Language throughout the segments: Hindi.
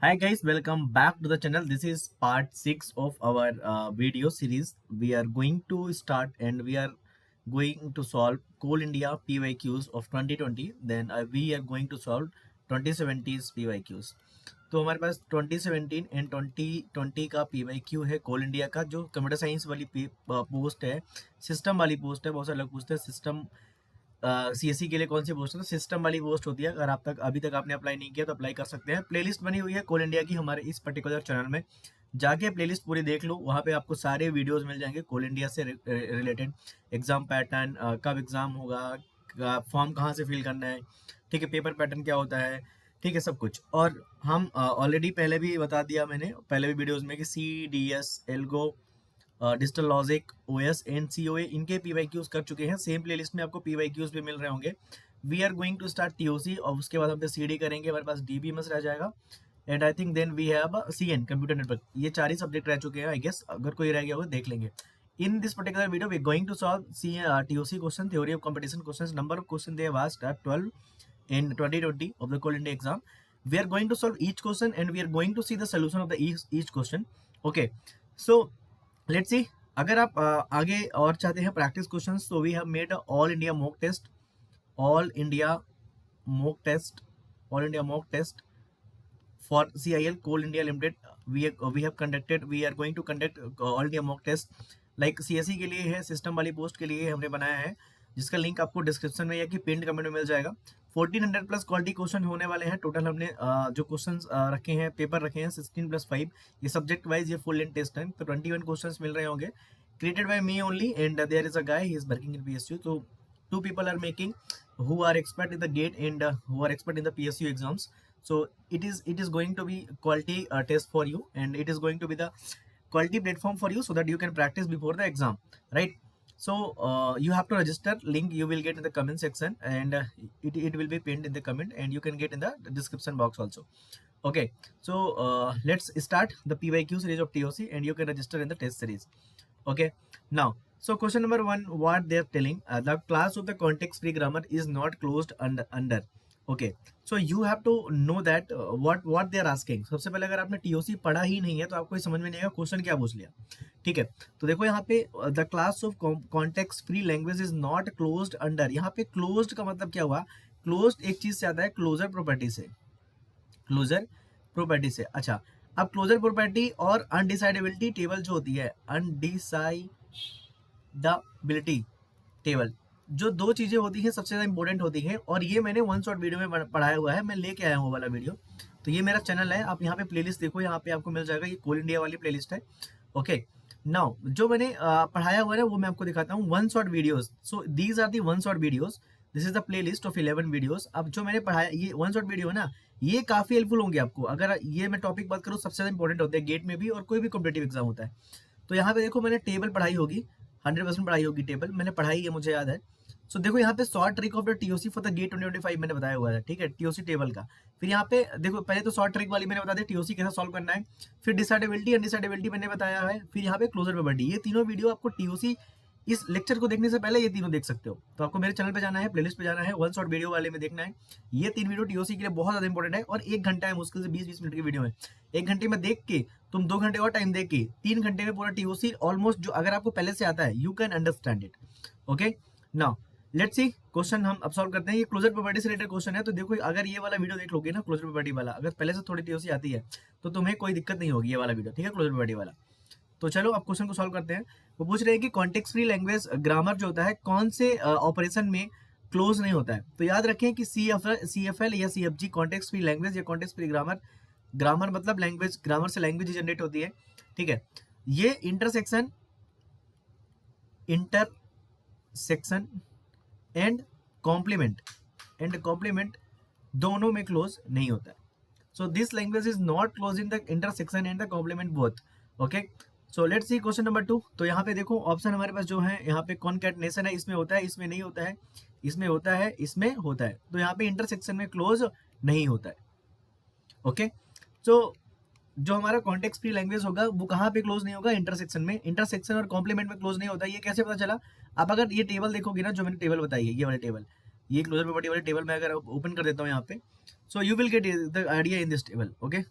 Hi guys, welcome back to the channel. This is part 6 of our video series. We are going to start and we are going to solve Coal India PYQs of 2020. Then we are going to solve 2070's PYQs. तो हमारे पास 2017 एंड 2020 का PYQ है कोल इंडिया का, जो कंप्यूटर साइंस वाली पोस्ट है, सिस्टम वाली पोस्ट है। बहुत सारे लोग पूछते हैं सिस्टम सीएससी के लिए कौन सी पोस्ट है, तो सिस्टम वाली पोस्ट होती है। अगर आप तक अभी तक आपने अप्लाई नहीं किया तो अप्लाई कर सकते हैं। प्लेलिस्ट बनी हुई है कोल इंडिया की हमारे इस पर्टिकुलर चैनल में, जाके प्लेलिस्ट पूरी देख लो। वहाँ पे आपको सारे वीडियोस मिल जाएंगे कोल इंडिया से रिलेटेड, एग्जाम पैटर्न, कब एग्जाम होगा, फॉर्म कहाँ से फिल करना है, ठीक है, पेपर पैटर्न क्या होता है, ठीक है, सब कुछ। और हम ऑलरेडी पहले भी बता दिया मैंने पहले भी वीडियोस में कि CDS, algo, digital logic, OS and COA इनके PYQs कर चुके हैं। सेम प्लेलिस्ट में आपको PYQs भी मिल रहे होंगे। We are going to start TOC और उसके बाद हम पे CD करेंगे। हमारे पास DBMS रह जाएगा and I think then we have CN computer network. ये 4 ही सब्जेक्ट रह चुके हैं। आई गेस अगर कोई रह गया होगा देख लेंगे। In this particular video, we are going to solve TOC question, theory of competition questions. Number of questions they have asked are 12 in 2020 of the Coal India exam. We are going to solve each question and we are going to see the solution of the each question. Okay, so let's see. अगर आप आगे और चाहते हैं प्रैक्टिस क्वेश्चंस, तो we have made all India mock test, all India mock test, all India mock test for CIL Coal India Limited. We have conducted, we are going to conduct all India mock test like CSE के लिए है, सिस्टम वाली पोस्ट के लिए हमने बनाया है, जिसका लिंक आपको डिस्क्रिप्शन में या कि पिन कमेंट में मिल जाएगा। 1400 प्लस क्वालिटी क्वेश्चन होने वाले हैं टोटल। हमने जो क्वेश्चंस रखे हैं, पेपर रखे हैं 16+5, ये सब्जेक्ट वाइज ये फुल लेंथ टेस्ट है। तो 21 क्वेश्चंस मिल रहे होंगे, created by me only and there is a guy, he is working in PSU। तो 2 people are making who are expert in the GATE and who are expert in the PSU exams. So it is going to be quality test for you, and it is going to be the quality platform for you so that you can practice before the exam, right? So you have to register. Link you will get in the comment section, and it will be pinned in the comment, and you can get in the description box also. Okay, so let's start the PYQ series of TOC, and you can register in the test series. Okay, now so question number 1, what they are telling, the class of the context free grammar is not closed under. Okay, so you have to know that what they are asking. सबसे पहले अगर आपने TOC पढ़ा ही नहीं है तो आपको समझ में नहीं आएगा क्वेश्चन क्या पूछ लिया, ठीक है। तो देखो यहाँ पे the class of context free language is not closed under. यहाँ पे क्लोज्ड का मतलब क्या हुआ? क्लोज्ड एक चीज से आता है क्लोजर प्रॉपर्टी से, क्लोजर प्रॉपर्टी से। अच्छा, अब क्लोजर प्रॉपर्टी और अनडिसाइडेबिलिटी टेबल जो होती है, अनडिसाइडेबिलिटी टेबल, जो 2 चीजें होती हैं सबसे ज्यादा इंपॉर्टेंट होती हैं, और ये मैंने वन शॉट वीडियो में पढ़ाया हुआ है, मैं लेके आया हूँ वाला वीडियो। तो ये मेरा चैनल है, आप यहाँ पे प्लेलिस्ट देखो, यहाँ पे आपको मिल जाएगा, ये कोल इंडिया वाली प्लेलिस्ट है। ओके, नाउ जो मैंने पढ़ाया हुआ है वो मैं आपको दिखाता हूँ, one shot videos. So these are the one shot videos, this is the playlist of 11 videos. अब जो मैंने पढ़ाया ये वन शॉट वीडियो है ना, ये काफी हेल्पफुल होंगे आपको। अगर ये मैं टॉपिक बात करूँ, सबसे ज्यादा इंपॉर्टेंट होते हैं गेट में भी और कोई भी कॉम्पिटेटिव एग्जाम होता है। तो यहाँ पे देखो मैंने टेबल पढ़ाई होगी, 100% पढ़ाई होगी टेबल, मैंने पढ़ाई है, मुझे याद है। सो देखो यहाँ पे short trick of the TOC for the GATE 2025 मैंने बताया हुआ है, ठीक है, TOC टेबल का। फिर यहाँ पे देखो पहले तो शॉर्ट ट्रिक वाली मैंने बता दी TOC कैसे सॉल्व करना है, फिर डिसाइडेबिलिटी अनडिसाइडेबिलिटी मैंने बताया है, फिर यहाँ पे क्लोजर प्रॉपर्टी। ये तीनों वीडियो आपको TOC इस लेक्चर को देखने से पहले ये तीनों देख सकते हो। तो आपको मेरे चैनल पे जाना है, प्लेलिस्ट पे जाना है, वन शॉट वीडियो वाले में देखना है। ये 3 वीडियो TOC के लिए बहुत ज्यादा इंपॉर्टेंट है, और 1 घंटा है, मुश्किल से 20-20 मिनट की वीडियो है। 1 घंटे में देख के तुम 2 घंटे और टाइम दे के 3 घंटे में पूरा TOC ऑलमोस्ट, जो अगर आपको पहले से आता है, you can understand it. Okay, now let's see question हम अब सॉल्व करते हैं। ये क्लोजर प्रॉपर्टी से रिलेटेड क्वेश्चन है। तो देखो अगर ये वाला वीडियो देख लोगे ना, क्लोजर प्रॉपर्टी वाला, अगर पहले से थोड़ी TOC आती है तो तुम्हें कोई दिक्कत नहीं होगी, ये वाला वीडियो, ठीक है, क्लोजर प्रॉपर्टी वाला। तो चलो अब क्वेश्चन को सॉल्व करते हैं। वो पूछ रहे हैं कि कॉन्टेक्स्ट फ्री लैंग्वेज ग्रामर जो होता है कौन से ऑपरेशन में क्लोज नहीं होता है। तो याद रखें कि CFL या CFG कॉन्टेक्स्ट फ्री लैंग्वेज या कॉन्टेक्स्ट फ्री ग्रामर, ग्रामर मतलब लैंग्वेज, ग्रामर से लैंग्वेज जनरेट होती है, ठीक है। ये इंटरसेक्शन एंड कॉम्प्लीमेंट दोनों में क्लोज नहीं होता है। So this language is not close in the intersection and the complement both. Okay, so let's see question number 2। तो यहाँ पे देखो ऑप्शन हमारे पास जो है, यहाँ पे कॉन्कैटनेशन है, इसमें होता है, इसमें नहीं होता है, इसमें होता है, इसमें होता है। तो यहाँ पे इंटरसेक्शन में क्लोज नहीं होता है। ओके, सो जो हमारा कॉन्टेक्स्ट फ्री लैंग्वेज होगा वो कहाँ पे क्लोज नहीं होगा? इंटरसेक्शन में। इंटरसेक्शन और कॉम्प्लीमेंट में क्लोज नहीं होता है। ये कैसे पता चला? आप अगर ये टेबल देखोगे ना, जो मैंने टेबल बताई है, ये वाली टेबल, ये क्लोजर प्रॉपर्टी वाली टेबल मैं अगर ओपन कर देता हूँ यहाँ पे, so you will get the idea in this table. Okay,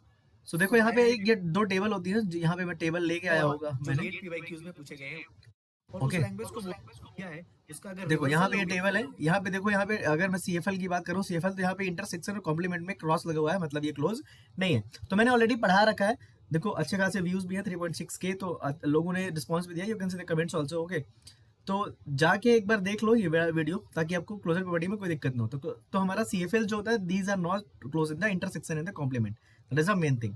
so देखो यहाँ पे एक ये दो टेबल होती है, यहाँ पे मैं टेबल लेके आया होगा मैंने, गेट पीवाईक्यूज में पूछे गए हैं और उस लैंग्वेज को क्या है उसका, अगर देखो यहाँ पे ये टेबल है, यहाँ पे देखो, यहाँ पे अगर मैं सीएफएल की बात करूँ, सीएफएल तो यहाँ पे इंटरसेक्शन और कॉम्प्लीमेंट में क्रॉस लगा हुआ है, मतलब ये क्लोज नहीं है, तो मैंने ऑलरेडी पढ़ा रखा है। देखो अच्छे खासे व्यूज भी है 3.6 के, तो लोगों ने रिस्पॉन्स भी दिया, you can see the comments also, okay. तो जाके एक बार देख लो ये वीडियो, ताकि आपको क्लोजर प्रॉपर्टी में कोई दिक्कत ना हो। तो हमारा सीएफएल जो होता है, these are not close in the intersection in the complement, that is the main thing,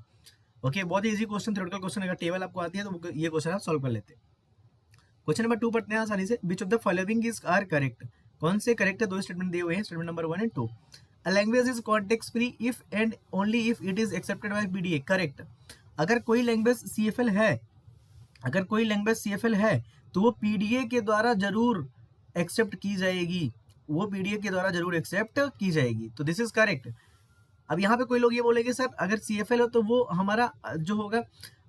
okay. बहुत ही इजी क्वेश्चन, थ्योरेटिकल क्वेश्चन, अगर टेबल आपको आती है तो ये क्वेश्चन आप सॉल्व कर लेते हैं। क्वेश्चन नंबर 2 पढ़ते हैं आसानी से। Which of the following is are correct, कौन से करेक्ट है, दो स्टेटमेंट दिए हुए हैं, statement number 1 and 2। A language is context free if and only if it is accepted by PDA, correct. अगर कोई लैंग्वेज सीएफएल है, अगर कोई लैंग्वेज सीएफएल है तो वो पीडीए के द्वारा जरूर एक्सेप्ट की जाएगी, वो पीडीए के द्वारा जरूर एक्सेप्ट की जाएगी, तो दिस इज करेक्ट। अब यहाँ पे कोई लोग ये बोलेंगे सर अगर सीएफएल हो तो वो हमारा जो होगा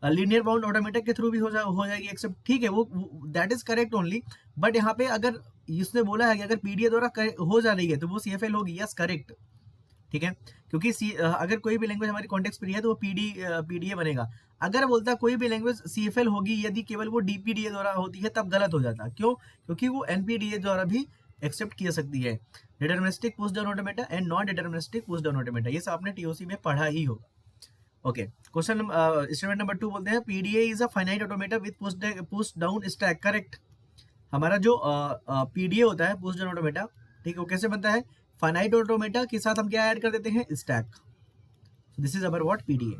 लीनियर बाउंड ऑटोमेटिक के थ्रू भी हो जाएगी एक्सेप्ट, ठीक है, वो that is correct only. But यहाँ पे अगर इसने बोला है कि अगर पीडीए द्वारा हो जा रही है तो वो सीएफएल होगी, यस करेक्ट, ठीक है, क्योंकि अगर कोई भी लैंग्वेज हमारी कॉन्टेक्स्ट फ्री है तो वो पीडीए बनेगा। अगर बोलता कोई भी लैंग्वेज सीएफएल होगी यदि केवल वो डीपीडीए द्वारा होती है, तब गलत हो जाता, क्यों, क्योंकि वो एनपीडीए द्वारा भी एक्सेप्ट की जा सकती है, deterministic push down automata and non deterministic push down automata, ये सब आपने टीओसी में पढ़ा ही होगा, ओके। क्वेश्चन स्टेटमेंट नंबर 2 बोलते हैं PDA is a finite automata with push down stack, correct. हमारा जो पीडीए होता है पुश डाउन ऑटोमेटा, ठीक है, वो कैसे बनता है, फाइनाइट ऑटोमेटा के साथ हम क्या ऐड कर देते हैं, stack, this is our what PDA,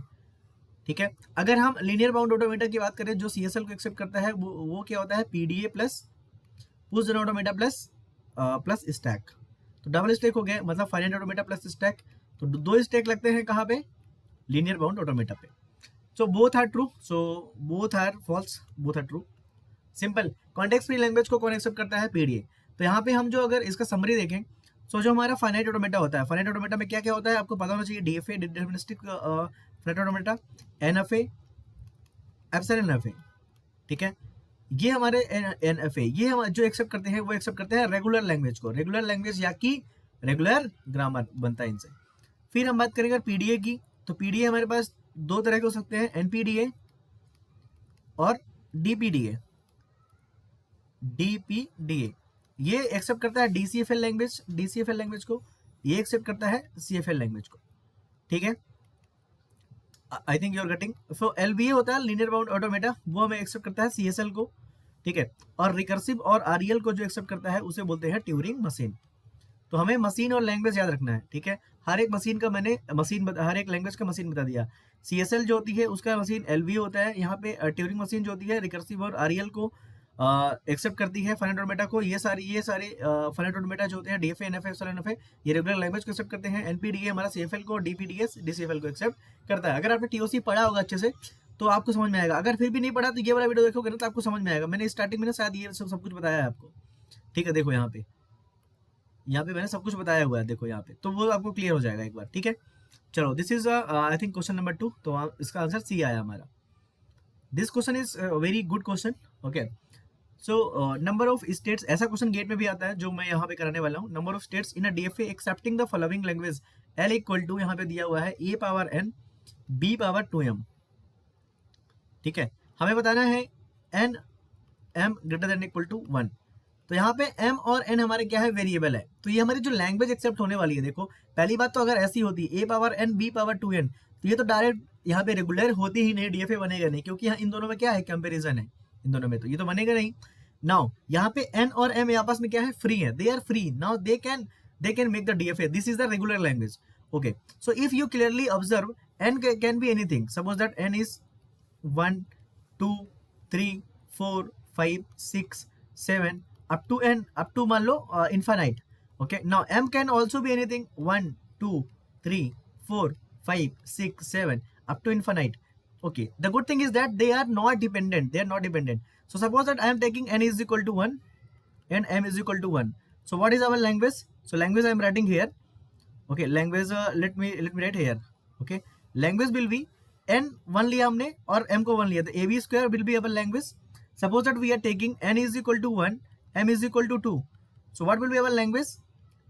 ठीक है। अगर हम लीनियर बाउंड ऑटोमेटा की बात करें जो सीएसएल को एक्सेप्ट करता है, वो क्या होता है, PDA plus push down automata plus stack, तो डबल स्टैक हो गया, मतलब फाइनाइट ऑटोमेटा प्लस स्टैक, तो दो स्टैक लगते हैं कहाँ पे, लीनियर बाउंड ऑटोमेटा पे। So both are true, so both are false, both are true, simple. Context free language को कौन एक्सेप्ट करता है, पीडीए। तो यहाँ पे हम जो अगर इसका समरी देखें, सो जो हमारा फाइनाइट ऑटोमेटा होता है, फाइनाइट ऑटोमेटा में क्या क्या होता है आपको पता होना चाहिए, DFA deterministic finite automata, NFA, epsilon FA, ठीक है, ये हमारे एनएफए, ये हम जो एक्सेप्ट करते हैं वो एक्सेप्ट करते हैं रेगुलर लैंग्वेज को, रेगुलर लैंग्वेज या कि रेगुलर ग्रामर बनता है इनसे। फिर हम बात करेंगे पीडीए की, तो पीडीए हमारे पास दो तरह के हो सकते हैं, एनपीडीए और डीपीडीए, डीपीडीए ये एक्सेप्ट करता है डीसीएफएल लैंग्वेज, डीसीएफएल लैंग्वेज को, ये एक्सेप्ट करता है सीएफएल लैंग्वेज को, ठीक है, I think you are getting. So LBA होता है लीनियर बाउंड ऑटोमेटा, वो हमें एक्सेप्ट करता है सीएसएल को, ठीक है, और रिकर्सिव और आरईएल को जो एक्सेप्ट करता है उसे बोलते हैं ट्यूरिंग मशीन। तो हमें मशीन और लैंग्वेज याद रखना है, ठीक है, हर एक मशीन का मैंने हर एक लैंग्वेज का मशीन बता दिया। सीएसएल जो होती है उसका मशीन एलबीए होता है, यहाँ पे ट्यूरिंग मशीन जो होती है रिकर्सिव और आरईएल को एक्सेप्ट करती है, फाइनाइट ऑटोमेटा को, ये सारे फाइनाइट ऑटोमेटा जो होते हैं डीएफए, एनएफए, एप्सिलॉन एफए, ये रेगुलर लैंग्वेज को एक्सेप्ट करते हैं। एनपीडीए हमारा सीएफएल को, डीपीडीएस डीसीएफएल को एक्सेप्ट करता है। अगर आपने टीओसी पढ़ा होगा अच्छे से तो आपको समझ में आएगा, अगर फिर भी नहीं पढ़ा तो ये वाला वीडियो देखोगे ना तो आपको समझ में आएगा। मैंने स्टार्टिंग में ना शायद ये सब कुछ बताया है आपको, ठीक है, देखो यहाँ पे मैंने सब कुछ बताया हुआ है, देखो यहाँ पे, तो वो आपको क्लियर हो जाएगा एक बार, ठीक है। चलो this is I think question number 2, तो इसका आंसर सी आया हमारा। This question is very good question, okay. So number of states, ऐसा क्वेश्चन गेट में भी आता है जो मैं यहाँ पे कराने वाला हूँ। Number of states in a DFA accepting the following language, L equal to यहाँ पे दिया हुआ है a power n b power 2m, ठीक है, हमें बताना है n m greater than equal to 1। तो यहाँ पे m और n हमारे क्या है, वेरिएबल है, तो ये हमारी जो लैंग्वेज एक्सेप्ट होने वाली है, देखो पहली बात तो अगर ऐसी होती a power n b power 2n तो ये तो डायरेक्ट यहाँ पे रेगुलर होती ही नहीं, डीएफए बनेगा नहीं, क्योंकि यहाँ इन दोनों में क्या है, कंपेरिजन है इन दोनों में, तो ये तो बनेगा नहीं। नाउ यहाँ पे n और m आपस में क्या है, फ्री है, they are free, now they can make the DFA, this is the regular language, okay. So if you clearly observe n can be anything, suppose that n is 1 2 3 4 5 6 7 up to n, up to मान लो infinite, okay। now m can also be anything 1 2 3 4 5 6 7 up to infinite, okay। the good thing is that they are not dependent, so suppose that I am taking n is equal to 1 and m is equal to 1, so what is our language, so language I am writing here, okay, language let me write here, okay, language will be n 1 लिया हमने और m को 1 लिया, तो ab square will be our language। suppose that we are taking n is equal to 1, m is equal to 2, so what will be our language,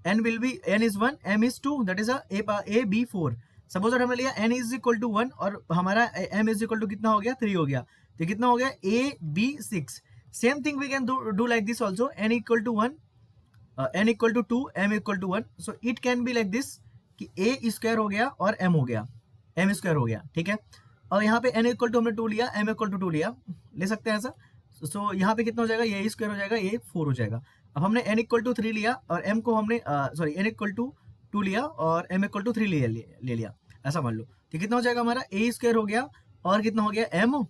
n is 1, m is 2, that is a b4। Suppose हमने लिया n इज इक्वल टू 1 और हमारा m इज इक्वल टू कितना हो गया 3 हो गया, तो कितना हो गया a b 6। Same thing we can do like this also, n equal to 1 n equal to 2 m equal to 1, so it can be like this कि a स्क्वायर हो गया और m हो गया, m स्क्वायर हो गया, ठीक है। और यहाँ पे n इक्वल टू हमने 2 लिया, m इक्वल टू 2 लिया, ले सकते हैं ऐसा। सो यहाँ पे कितना हो जाएगा, ये स्क्वायर हो जाएगा, ये 4 हो जाएगा। अब हमने n इक्वल टू 3 लिया और m को हमने सॉरी n इक्वल टू 2 लिया और m इक्वल टू 3 ले लिया, ऐसा मान लो, तो कितना हो जाएगा हमारा a स्क्वायर हो गया और कितना हो गया m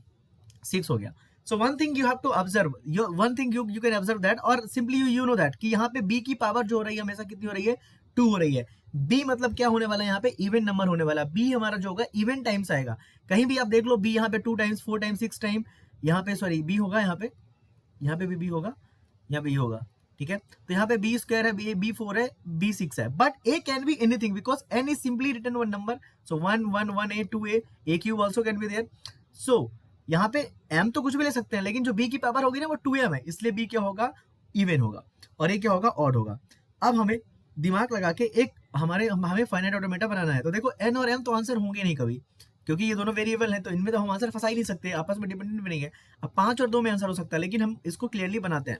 6 हो गया। So one thing you have to observe, one thing you can observe that, और सिंपली यू नो दैट कि यहाँ पे b की पावर जो हो रही है हमेशा कितनी हो रही है, 2 हो रही है। b मतलब क्या होने वाला है, यहाँ पे इवन नंबर होने वाला, b हमारा जो होगा इवन टाइम्स आएगा। कहीं भी आप देख लो b यहाँ पे 2 टाइम्स 4 टाइम्स 6 टाइम, यहाँ पे सॉरी b होगा, यहाँ पे भी b होगा, यहाँ पे ये होगा, ठीक है। तो यहाँ पे b स्क्वायर है, b 4 है, b 6 है, but a can be anything because n is simply written one number, so 1 1 1 a 2a, a cube also can be there. So यहाँ पे m तो कुछ भी ले सकते हैं, लेकिन जो b की पावर होगी ना वो 2m है, इसलिए b क्या होगा, इवन होगा, और a क्या होगा, ऑड होगा। अब हमें दिमाग लगा के एक हमें फाइनाइट ऑटोमेटा बनाना है। तो देखो n और m तो आंसर होंगे नहीं कभी, क्योंकि ये दोनों वेरिएबल हैं, तो इनमें तो हम आंसर फंसा ही नहीं सकते, आपस में डिपेंडेंट भी नहीं है। अब 5 और 2 में आंसर हो सकता है, लेकिन हम इसको क्लियरली बनाते हैं,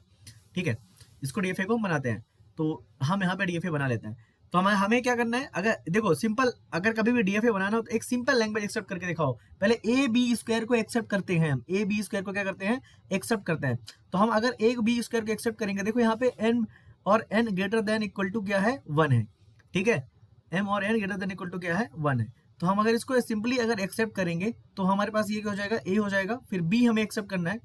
ठीक है, इसको डीएफए को हम बनाते हैं, तो हम यहाँ पे डीएफए बना लेते हैं। तो हमें क्या करना है, अगर देखो सिंपल, अगर कभी भी डीएफए बनाना हो तो एक सिंपल लैंग्वेज एक्सेप्ट करके दिखाओ। पहले ए बी स्क्वायर को एक्सेप्ट करते हैं, हम ए बी स्क्वायर को क्या करते हैं, एक्सेप्ट करते हैं। तो हम अगर ए बी स्क्वायर को एक्सेप्ट करेंगे, देखो यहाँ पे एन और N greater than equal to क्या है, 1 है, ठीक है, एम और N greater than equal to क्या है, 1 है। तो हम अगर इसको सिंपली अगर एक्सेप्ट करेंगे तो हमारे पास ये क्या हो जाएगा, ए हो जाएगा, फिर बी हमें एक्सेप्ट करना है,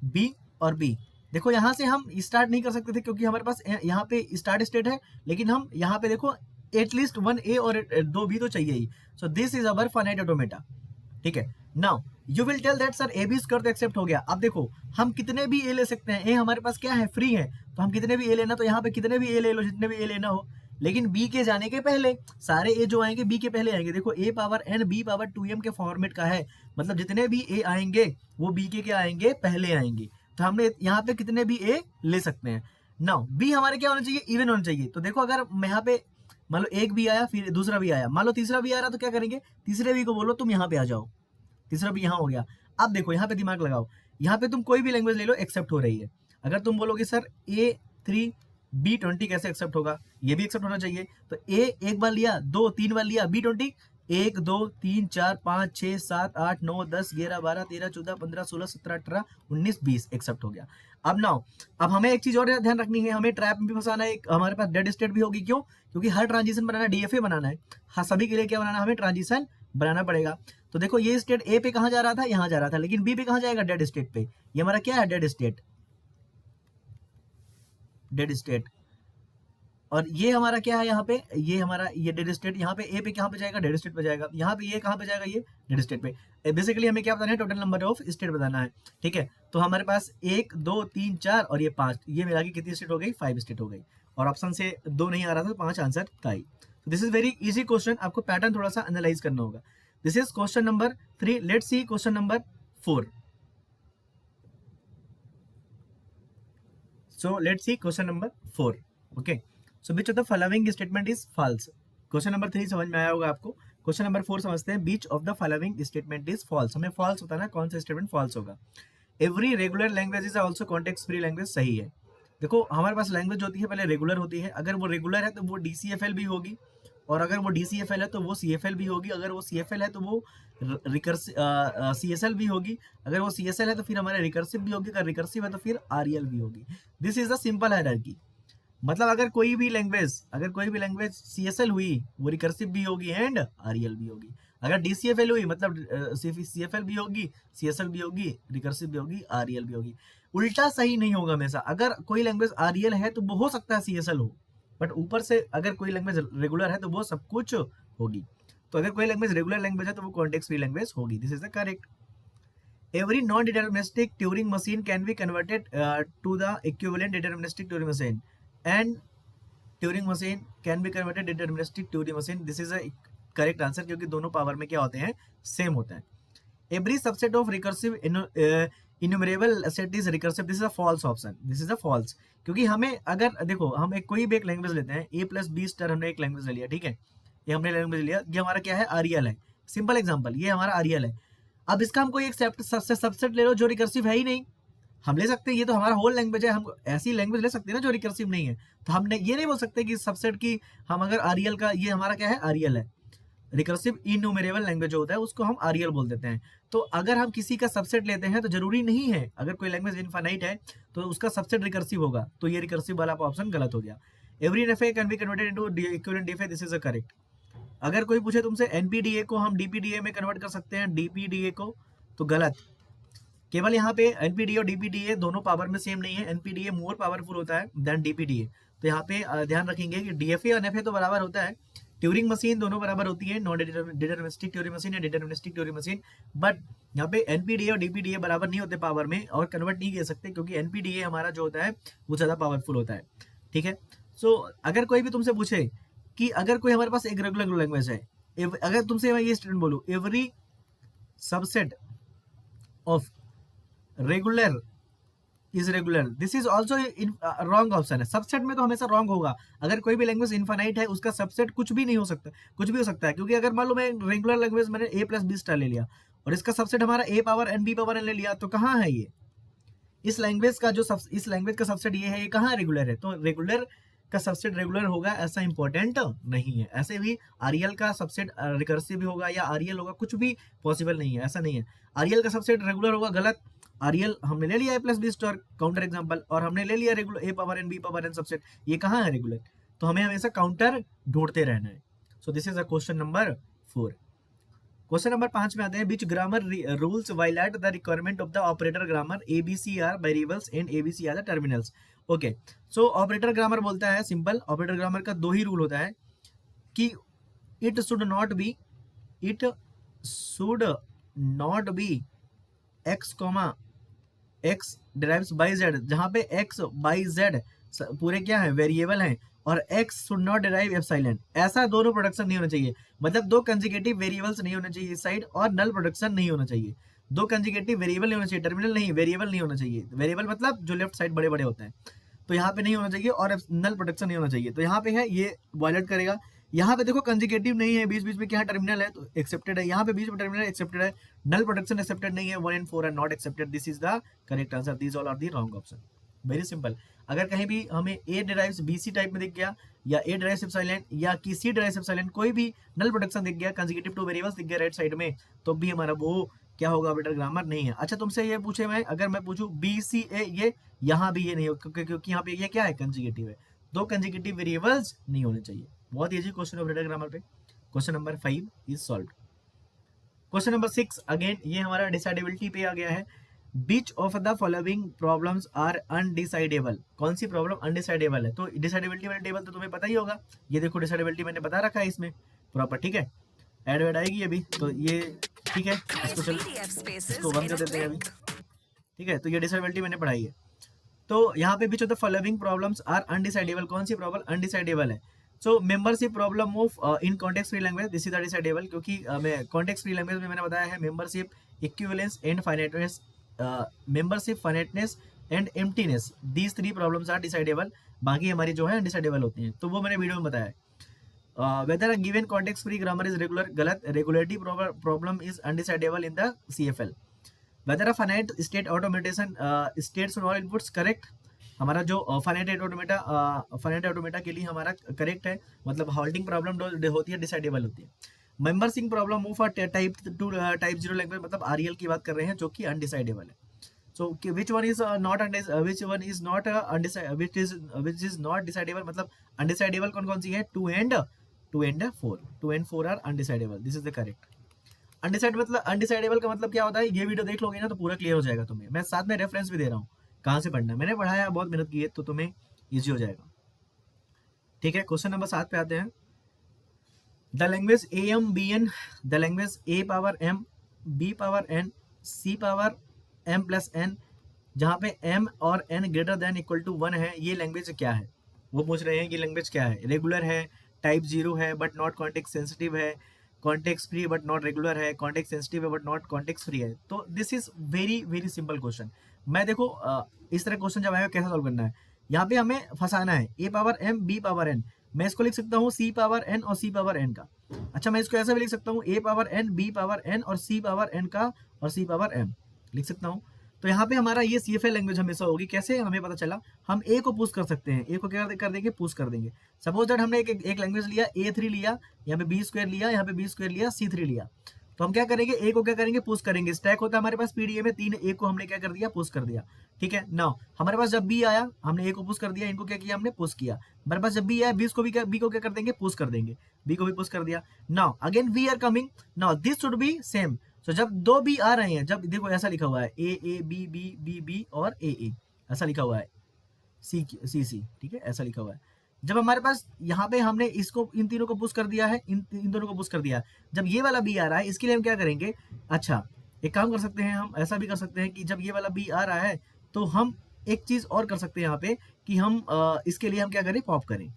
बी और बी। देखो यहाँ से हम स्टार्ट नहीं कर सकते थे क्योंकि हमारे पास यहाँ पे स्टार्ट स्टेट है, लेकिन हम यहाँ पे देखो एटलीस्ट 1 ए और 2 बी तो चाहिए ही। So this is our finite automata, ठीक है। Now you will tell that sir a B square तो एक्सेप्ट हो गया। अब देखो हम कितने भी ए ले सकते हैं, ए हमारे पास क्या है, फ्री है, तो हम कितने भी ए लेना, तो यहाँ पे कितने भी ए ले लो, जितने भी ए लेना हो, लेकिन बी के जाने के पहले सारे ए जो आएंगे बी के पहले आएंगे। देखो a power n b power 2m के फॉर्मेट का है, मतलब जितने भी ए आएंगे वो बी के क्या आएंगे, पहले आएंगे। तो हमने यहाँ पे कितने भी ए ले सकते हैं। नाउ बी हमारे क्या होना चाहिए, इवन होना चाहिए। तो देखो अगर मैं यहाँ पे मान लो एक भी आया, फिर दूसरा भी आया, मान लो तीसरा भी आ रहा, तो क्या करेंगे, तीसरे भी को बोलो तुम यहाँ पे आ जाओ, तीसरा भी यहाँ हो गया। अब देखो यहाँ पे दिमाग लगाओ, यहाँ पे तुम कोई भी लैंग्वेज ले लो एक्सेप्ट हो रही है। अगर तुम बोलोगे सर A3 B20 कैसे एक्सेप्ट होगा, ये भी एक्सेप्ट होना चाहिए। तो ए एक बार लिया, 2 3 बार लिया, B20 1 2 3 4 5 6 7 8 9 10 11 12 13 14 15 16 17 18 19 20 एक्सेप्ट हो गया। अब नाउ अब हमें एक चीज और ध्यान रखनी है, हमें ट्रैप में भी फंसाना है, हमारे पास डेड स्टेट भी होगी। क्यों, क्योंकि हर ट्रांजिशन बनाना डीएफए बनाना है, हाँ सभी के लिए क्या बनाना, हमें ट्रांजिशन बनाना पड़ेगा। तो देखो ये स्टेट ए पे कहाँ जा रहा था, यहाँ जा रहा था, लेकिन बी पे कहाँ जाएगा, डेड स्टेट पे। ये हमारा क्या है, डेड स्टेट, डेड स्टेट। और ये हमारा क्या है, यहाँ पे ये हमारा ये डेड स्टेट, यहाँ पे ए पे कहाँ पे जाएगा, डेड स्टेट पे जाएगा, यहाँ पे ये कहाँ पे जाएगा, ये डेड स्टेट पे। बेसिकली हमें क्या बताना है, टोटल नंबर ऑफ स्टेट बताना है, ठीक है। तो हमारे पास 1 2 3 4 और ये 5, ये मिला के कितनी स्टेट हो गई, 5 स्टेट हो गई। और ऑप्शन से 2 नहीं आ रहा था, 5 आंसर था ही। तो this is very easy question, आपको पैटर्न थोड़ा सा एनालाइज करना होगा। This is question number 3। Let's see question number 4। So let's see question number 4. Okay. So which of the following statement is false? Question number 3 समझ में आया होगा आपको। क्वेश्चन नंबर 4 समझते हैं। Which of the following statement is false. हमें फॉल्स होता है ना, कौन सा स्टेटमेंट फॉल्स होगा। Every regular language is also context free language, सही है। देखो हमारे पास लैंग्वेज होती है पहले रेगुलर होती है, अगर वो रेगुलर है तो वो DCFL भी होगी, और अगर वो DCFL है तो वो CFL भी होगी, अगर वो CFL है तो वो CSL भी होगी, अगर वो CSL है तो फिर हमारे रिकर्सिव भी होगी, अगर रिकर्सिव है तो फिर REL भी होगी। This is the simple hierarchy. मतलब अगर कोई भी लैंग्वेज CSL हुई वो रिकर्सिव भी होगी एंड REL भी होगी, अगर DCFL हुई मतलब CFL भी होगी, CSL भी होगी, रिकर्सिव भी होगी, REL भी होगी। उल्टा सही नहीं होगा हमेशा। अगर कोई लैंग्वेज REL है तो वो हो सकता है CSL हो, बट ऊपर से अगर कोई लैंग्वेज रेगुलर है तो वो सब कुछ होगी। तो अगर कोई लैंग्वेज रेगुलर लैंग्वेज है तो वो कॉन्टेक्स्ट फ्री लैंग्वेज होगी। This is the correct. Every non deterministic Turing machine can be converted to the equivalent deterministic Turing machine and Turing machine can be converted deterministic Turing machine. This is a correct answer, क्योंकि दोनों पावर में क्या होते हैं, सेम होता है। Every subset of recursive enumerable set is recursive. This is a false option, this is a false, क्योंकि हमें अगर देखो हम कोई भी एक लैंग्वेज लेते हैं, A+B स्टार हमने एक लैंग्वेज ले लिया, ठीक है, ये हमने लैंग्वेज लिया, ये हमारा क्या है, आरियल है। सिंपल एग्जांपल, ये हमारा आरियल है। अब इसका हम कोई एक सबसेट ले लो जो रिकर्सिव है ही नहीं, हम ले सकते हैं, ये तो हमारा होल लैंग्वेज है, हम ऐसी लैंग्वेज ले सकते हैं ना जो रिकर्सिव नहीं है। तो हमने ये नहीं बोल सकते कि सबसेट की हम अगर आरियल का, ये हमारा क्या है, आरियल है। रिकर्सिव इनन्यूमरेबल लैंग्वेज जो होता है उसको हम आरियल बोल देते हैं। तो अगर हम किसी का सबसेट लेते हैं तो जरूरी नहीं है, अगर कोई लैंग्वेज इनफाइनाइट है तो उसका सबसेट रिकर्सिव होगा, तो ये रिकर्सिव वाला ऑप्शन गलत हो गया। Every NFA can be converted into equivalent DFA, this is a correct. अगर कोई पूछे तुमसे एनपीडीए को हम डीपीडीए में कन्वर्ट कर सकते हैं, डीपीडीए को, तो गलत। केवल यहाँ पे एनपीडीए और डीपीडीए दोनों पावर में सेम नहीं है, एनपीडीए मोर पावरफुल होता है देन डीपीडीए। तो यहाँ पे ध्यान रखेंगे कि डीएफए और एनएफए तो बराबर होता है, ट्यूरिंग मशीन दोनों बराबर होती है, नॉन डिटरमिनिस्टिक ट्यूरिंग मशीन या डिटरमिनिस्टिक ट्यूरिंग मशीन। बट यहाँ पे एनपीडीए और डीपीडीए बराबर नहीं होते पावर में, और कन्वर्ट नहीं कर सकते, क्योंकि एनपीडीए हमारा जो होता है वो ज़्यादा पावरफुल होता है। ठीक है। सो अगर कोई भी तुमसे पूछे कि अगर कोई हमारे पास एक रेगुलर लैंग्वेज है, अगर तुमसे मैं ये स्टूडेंट बोलूँ every subset of regular is regular, this is also wrong option है। सबसेट में तो हमेशा रॉन्ग होगा। अगर कोई भी लैंग्वेज इनफाइनाइट है उसका सबसेट कुछ भी नहीं हो सकता, कुछ भी हो सकता है, क्योंकि अगर मान लो मैं रेगुलर लैंग्वेज मैंने ए प्लस बी स्टार ले लिया और इसका सबसेट हमारा a power n b power n ले लिया, तो कहाँ है ये, इस लैंग्वेज का जो इस लैंग्वेज का सबसेट ये है, ये कहाँ रेगुलर है। तो रेगुलर का सबसेट रेगुलर होगा ऐसा इंपॉर्टेंट नहीं है। ऐसे भी आरियल का सबसेट रिकर्सिव भी होगा या आरियल होगा, कुछ भी पॉसिबल नहीं है, ऐसा नहीं है। आरियल का सबसेट रेगुलर होगा, गलत। आरियल हमने ले लिया a plus b star counter example, और हमने ले लिया regular a power n b power n subset, ये कहाँ है रेगुलर। तो हमें हमेशा काउंटर ढूंढते रहना है। So this is a question number 4। Question number 5 में आते हैं, which grammar rules violate the requirement of the operator grammar, ABC are variables and ABC are the terminals. Okay, so operator grammar बोलता है, सिंपल ऑपरेटर ग्रामर का दो ही रूल होता है कि it should not be x comma x derives by Z, जहाँ पे एक्स बाई जेड पूरे क्या है, वेरिएबल हैं, और x should not derive epsilon, ऐसा दोनों प्रोडक्शन नहीं होना चाहिए। मतलब दो कंसेक्यूटिव वेरिएबल्स नहीं होने चाहिए इस साइड, और नल प्रोडक्शन नहीं होना चाहिए। दो कंसेक्यूटिव वेरिएबल नहीं होना चाहिए, टर्मिनल नहीं, वेरिएबल नहीं होना चाहिए। वेरिएबल मतलब जो लेफ्ट साइड बड़े बड़े होते हैं, तो यहाँ पे नहीं होना चाहिए, और नल प्रोडक्शन नहीं होना चाहिए। तो यहाँ पे है, ये वायलेट करेगा। यहाँ पे देखो कंसेक्यूटिव नहीं है, बीच बीच में क्या टर्मिनल है, तो एक्सेप्टेड है। यहाँ पे बीच में टर्मिनल एक्सेप्टेड है, नल प्रोडक्शन एक्सेप्टेड नहीं है, 1 and 4 are not accepted. This is the correct answer, this all are the wrong option. Very simple. अगर कहीं भी हमें ए डिराइव्स बीसी टाइप में दिख गया, या ए डिराइव्स एप्सिलॉन, या कि सी डिराइव्स एप्सिलॉन, कोई भी नल प्रोडक्शन दिख गया, कंसेक्यूटिव टू वेरिएबल्स दिख गया राइट साइड में, तो भी हमारा वो क्या होगा, ऑपरेटर ग्रामर नहीं है। अच्छा, तुमसे ये पूछे मैं, अगर मैं पूछूं बी सी ए, ये यहाँ भी ये नहीं होगा, क्योंकि यहाँ पे ये क्या है, कंसेक्यूटिव है। दो कंसेक्यूटिव वेरिएबल्स नहीं होने चाहिए। बहुत इजी क्वेश्चन ऑपरेटर ग्रामर पे। Question number 5 is solved. Question number 6 again ये हमारा डिसाइडेबिलिटी पे आ गया है। Which of the following problems are undecidable, कौन सी प्रॉब्लम अनडिसाइडेबल है। तो डिसाइडेबिलिटी वाला टेबल तो तुम्हें पता ही होगा, ये देखो डिसाइडेबिलिटी मैंने बता रखा है इसमें प्रॉपर। ठीक है, एड वेड आएगी अभी, तो ये ठीक है, इसको चलो इसको बंद कर देते हैं अभी। ठीक है, तो ये डिसाइडेबिलिटी मैंने पढ़ाई है। तो यहाँ पे which of the following problems are undecidable, कौन सी प्रॉब्लम अनडिसाइडेबल है। So membership problem of in context free language, this is the decidable, क्योंकि मैं कॉन्टेक्स्ट फ्री लैंग्वेज में मैंने बताया है membership, equivalence and finiteness, membership, finiteness and emptiness, these 3 problems are decidable. बाकी हमारी जो है अनडिसाइडेबल होती हैं, तो वो मैंने वीडियो में बताया है। Whether a given context free grammar is regular, गलत। Regularity problem is undecidable in the CFL। Whether a finite state automation states all inputs, correct. हमारा जो फाइनाइट ऑटोमेटा के लिए हमारा करेक्ट है, मतलब हॉल्टिंग प्रॉब्लम होती है, डिसाइडेबल होती है। Membership problem of type 0 language, मतलब आरईएल की बात कर रहे हैं, जो कि अनडिसाइडेबल है। So which one is not decidable, मतलब अनडिसाइडेबल कौन कौन सी है, 2 and 4 are undecidable, this is the correct. Undecidable का मतलब क्या होता है, ये वीडियो देख लोगे ना तो पूरा क्लियर हो जाएगा तुम्हें। मैं साथ में रेफरेंस भी दे रहा हूँ कहाँ से पढ़ना है, मैंने पढ़ाया, बहुत मेहनत की है, तो तुम्हें इजी हो जाएगा। ठीक है, क्वेश्चन नंबर 7 पे आते हैं। The language AMBN, the language A power M, B power N, C power M plus N, जहाँ पे M और N greater than equal to 1 है, ये लैंग्वेज क्या है। वो पूछ रहे हैं कि लैंग्वेज क्या है, रेगुलर है, टाइप 0 है बट नॉट कॉन्टेक्स्ट सेंसिटिव है, context free but not regular है, कॉन्टेक्स्ट सेंसिटिव है बट नॉट कॉन्टेक्स्ट फ्री है। तो this is very very simple question. मैं देखो इस तरह क्वेश्चन जब आएगा कैसे सॉल्व करना है, यहाँ पे हमें फंसाना है, A power M B power N, मैं इसको लिख सकता हूँ C पावर N और C पावर N का। अच्छा मैं इसको ऐसा भी लिख सकता हूँ, a power n, b power n और c पावर n का और c पावर m लिख सकता हूँ। तो यहाँ पे हमारा ये CFL लैंग्वेज हमेशा होगी। कैसे हमें पता चला, हम a को पुश कर सकते हैं, a को क्या कर देंगे, पुश कर देंगे। सपोज दैट हमने एक लैंग्वेज लिया, a3 लिया, यहाँ पे b स्क्वायर लिया, यहाँ पे b स्क्वायर लिया, c3 लिया, तो हम क्या करेंगे, ए को क्या करेंगे, पुश करेंगे। स्टैक होता है हमारे पास पीडीए में 3, ए को हमने क्या कर दिया, पुश कर दिया। ठीक है, नाउ हमारे पास जब बी आया, हमने ए को पुश कर दिया, इनको क्या किया, हमने पुश किया। हमारे पास जब बी आया, बी को क्या कर देंगे, पुश कर देंगे, बी को भी पुश कर दिया। Now again we are coming, now this should be same. So जब दो बी आ रहे हैं, जब देखो ऐसा लिखा हुआ है A B B B B और ए ऐसा लिखा हुआ है, सी सी, ठीक है, ऐसा लिखा हुआ है। जब हमारे पास यहाँ पे हमने इसको, इन तीनों को पुश कर दिया है, इन दोनों को पुश कर दिया है, जब ये वाला बी आ रहा है, इसके लिए हम क्या करेंगे, अच्छा एक काम कर सकते हैं, हम ऐसा भी कर सकते हैं कि जब ये वाला बी आ रहा है तो हम एक चीज और कर सकते हैं यहाँ पे कि हम इसके लिए हम क्या करें, पॉप करें।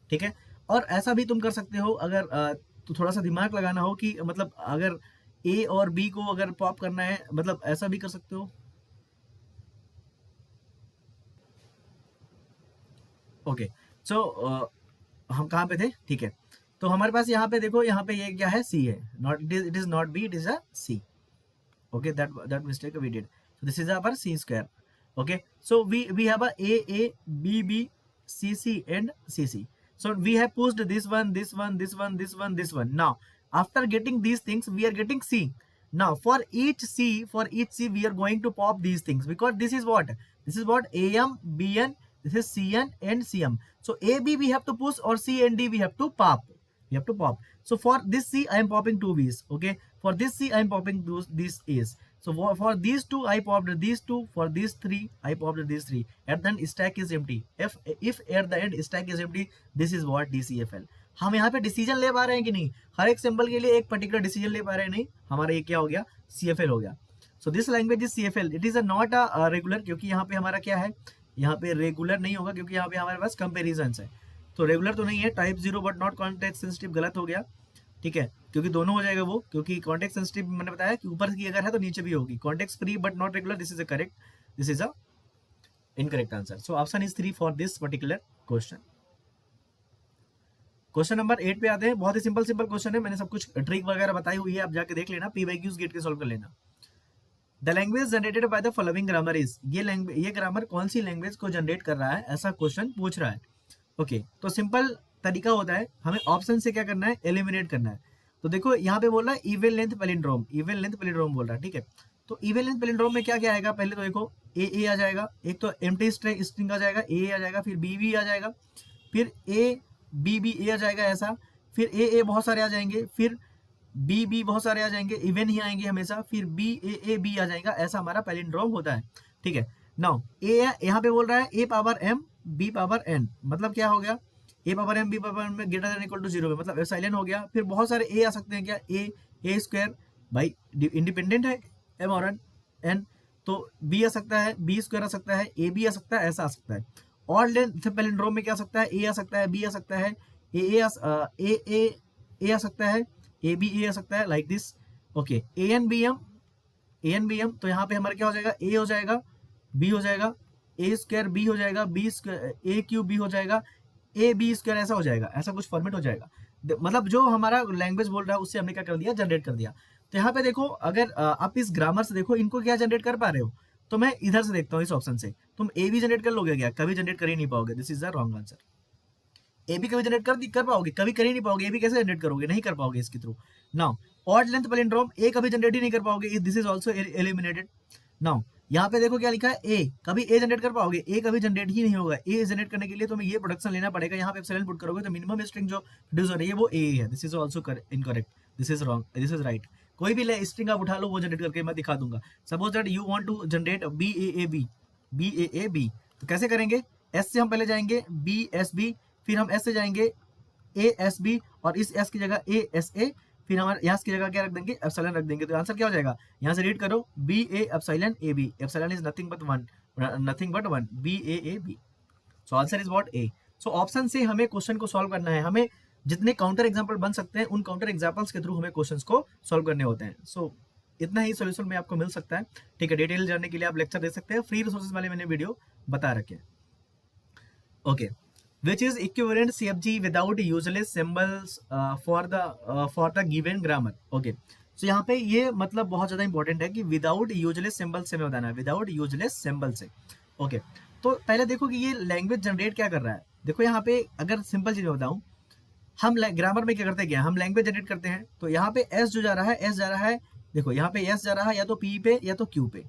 ठीक है, और ऐसा भी तुम कर सकते हो अगर तो थोड़ा सा दिमाग लगाना हो कि मतलब अगर ए और बी को अगर पॉप करना है, मतलब ऐसा भी कर सकते हो। ओके, सो हम कहाँ पे थे, ठीक है, तो हमारे पास यहाँ पे देखो, यहाँ पे ये क्या है, सी है, not it is not B, it is a C. Okay, that mistake we did. So this is our c square. Okay, so we have a b b c c and c c. So we have pushed this one, this one, this one, this one, this one. Now after getting these things, we are getting c. Now for each c we are going to pop these things, because this is what am, bn, this is cn and cm. So ab we have to push, or c and d we have to pop, so for this c I am popping two v's. Okay, for this c I am popping these a's. So for these two I popped these two, for these three I popped these three. At the end stack is empty. If at the end stack is empty, this is what DCFL. हम यहाँ पे डिसीजन ले पा रहे हैं कि नहीं, हर एक सिंबल के लिए एक पर्टिकुलर डिसीजन ले पा रहे हैं, नहीं, हमारा ये क्या हो गया, CFL हो गया। सो this language is CFL, it is not a regular, क्योंकि यहाँ पे हमारा क्या है, यहाँ पे रेगुलर नहीं होगा, क्योंकि यहाँ पे हमारे पास कंपेरिजन है, तो रेगुलर तो नहीं है। Type 0 but not context sensitive गलत हो गया, ठीक है, क्योंकि दोनों हो जाएगा वो, क्योंकि कॉन्टेक्स्ट सेंसिटिव मैंने बताया कि ऊपर की अगर है तो नीचे भी होगी। Context free but not regular, this is a correct, this is a incorrect answer. So option is 3 for this particular question. Question number 8 पे आते हैं। बहुत ही सिंपल क्वेश्चन है, मैंने सब कुछ ट्रिक वगैरह बताई हुई है, आप जाके देख लेना, PYQs गेट के सॉल्व कर लेना। The language generated by the following grammar is, ये ग्रामर कौन सी लैंग्वेज को जनरेट कर रहा है, ऐसा क्वेश्चन पूछ रहा है। ओके, तो सिंपल तरीका होता है, हमें ऑप्शन से क्या करना है, एलिमिनेट करना है। तो देखो यहाँ पे बोल रहा है इवन लेंथ पैलिंड्रोम, बोल रहा है, ठीक है। तो इवन लेंथ पैलिंड्रोम में क्या क्या आएगा, पहले तो देखो ए आ जाएगा, एक तो एम्प्टी स्ट्रिंग आ जाएगा, ए आ जाएगा, फिर बी आ जाएगा, फिर ए बी ए आ जाएगा ऐसा, फिर ए बहुत सारे आ जाएंगे, फिर बी बहुत सारे आ जाएंगे, इवन ही आएंगे हमेशा, फिर ए बी आ जाएगा, ऐसा हमारा पैलिंड्रोम होता है, ठीक है। नाउ ए यहाँ पे बोल रहा है a power m b power n, मतलब क्या हो गया, a power m b power n में ग्रेटर देन इक्वल टू 0 में, मतलब एप्सिलॉन हो गया। फिर बहुत सारे ए आ सकते हैं, क्या ए स्क्वायर, भाई इंडिपेंडेंट है एम और एन, तो बी आ सकता है, बी स्क्वायर आ सकता है, ए बी आ सकता है, ऐसा आ सकता है। और लेंथ पैलिंड्रोम में क्या आ सकता है, ए आ सकता है, बी आ सकता है, ए आ सकता है, ए बी ए आ सकता है, like this. Okay, A N B M, तो यहाँ पे हमारा क्या हो जाएगा, ए हो जाएगा, बी हो जाएगा, ए स्क्वायर बी हो जाएगा, बी स्क्वायर ए क्यू बी हो जाएगा, ए बी स्क्वायर ऐसा हो जाएगा, ऐसा कुछ फॉर्मेट हो जाएगा। मतलब जो हमारा लैंग्वेज बोल रहा है उससे हमने क्या कर दिया, जनरेट कर दिया। तो यहाँ पे देखो, अगर आप इस ग्रामर से देखो इनको क्या जनरेट कर पा रहे हो, तो मैं इधर से देखता हूँ इस ऑप्शन से, तुम ए भी जनरेट कर लोगे क्या, कभी जनरेट कर ही नहीं पाओगे, this is the wrong answer. A भी कभी जनरेट कर पाओगे, कभी कर ही नहीं पाओगे, ए भी कैसे जनरेट करोगे, नहीं कर पाओगे इसके थ्रू। Now odd length palindrome, a कभी जनरेट ही नहीं कर पाओगे, this is also eliminated. Now यहाँ पे देखो क्या लिखा है, ए कभी ए जनरेट कर पाओगे, ए कभी जनरेट ही नहीं होगा। ए जनरेट करने के लिए तुम्हें ये प्रोडक्शन लेना पड़ेगा, यहाँ पे एप्सिलॉन पुट करोगे तो मिनिमम स्ट्रिंग जो प्रोड्यूस हो रही है वो ए है, this is also incorrect, this is wrong, this is right. कोई भी स्ट्रिंग आप उठा लो, वो जनरेट करके मैं दिखा दूंगा। Suppose that you want to generate B A B, तो कैसे करेंगे, एस से हम पहले जाएंगे, बी एस बी, फिर हम एस से जाएंगे ए एस बी, और इस एस की जगह ए एस ए, फिर हमारे यहाँ की जगह क्या रख देंगे, एप्सिलॉन रख देंगे। तो आंसर क्या हो जाएगा, यहाँ से रीड करो, B A epsilon A B, epsilon is nothing but one, B A B. So answer is what, A. सो ऑप्शन से हमें क्वेश्चन को सॉल्व करना है, हमें जितने काउंटर एग्जाम्पल बन सकते हैं उन काउंटर एग्जाम्पल्स के थ्रू हमें क्वेश्चंस को सॉल्व करने होते हैं। सो इतना ही सोल्यूशन में आपको मिल सकता है, ठीक है। डिटेल जानने के लिए आप लेक्चर दे सकते हैं, फ्री रिसोर्सेज वाले मैंने वीडियो बता रखे हैं। Okay, which is equivalent CFG without useless symbols for the given grammar. Okay, so यहाँ पे ये मतलब बहुत ज़्यादा इंपॉर्टेंट है कि विदाउट यूजलेस सिंबल से मैं बताना है, विदाउट यूजलेस सिंबल से। ओके, तो पहले देखो कि ये लैंग्वेज जनरेट क्या कर रहा है। देखो यहाँ पे अगर सिंपल चीज़ बताऊँ, हम ग्रामर में क्या करते हैं, क्या हम लैंग्वेज जनरेट करते हैं, तो यहाँ पे एस जो जा रहा है, एस जा रहा है, देखो यहाँ पे एस जा रहा है या तो पी पे या तो क्यू पे,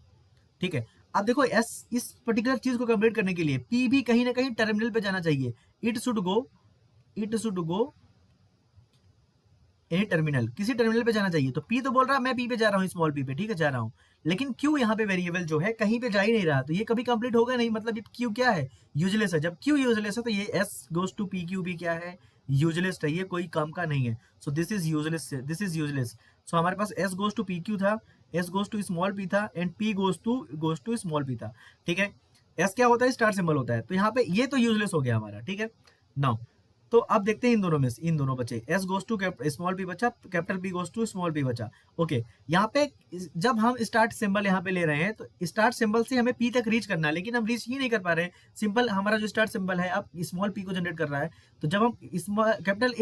ठीक है। अब देखो एस इस पर्टिकुलर चीज को कंप्लीट करने के लिए पी भी कहीं ना कहीं टर्मिनल पे जाना चाहिए। It should go any terminal, किसी टर्मिनल पे जाना चाहिए। तो पी तो बोल रहा है मैं पी पे जा रहा हूँ, स्मॉल पी पे, ठीक है, जा रहा हूँ, लेकिन क्यू यहाँ पे वेरिएबल जो है कहीं पे जा ही नहीं रहा, तो ये कभी कंप्लीट होगा नहीं। मतलब ये क्यू क्या है, यूजलेस है। जब क्यू यूजलेस है तो ये S goes to P Q भी क्या है, यूजलेस है, ये कोई काम का नहीं है। So this is useless, this is useless. So हमारे पास S goes to P Q था, S goes to small p था, and P goes to small p था, ठीक है। एस क्या होता है, स्टार सिंबल होता है, तो यहाँ पे ये तो यूजलेस हो गया हमारा, ठीक है। नाउ तो अब देखते हैं इन दोनों में, इन दोनों बचे, S goes to small p बचा, capital P goes to small p बचा। ओके, यहाँ पे जब हम स्टार्ट सिंबल यहाँ पे ले रहे हैं तो स्टार्ट सिंबल से हमें पी तक रीच करना है, लेकिन हम रीच ही नहीं कर पा रहे हैं। सिंपल हमारा जो स्टार्ट सिंबल है अब स्मॉल पी को जनरेट कर रहा है, तो जब हम कैपिटल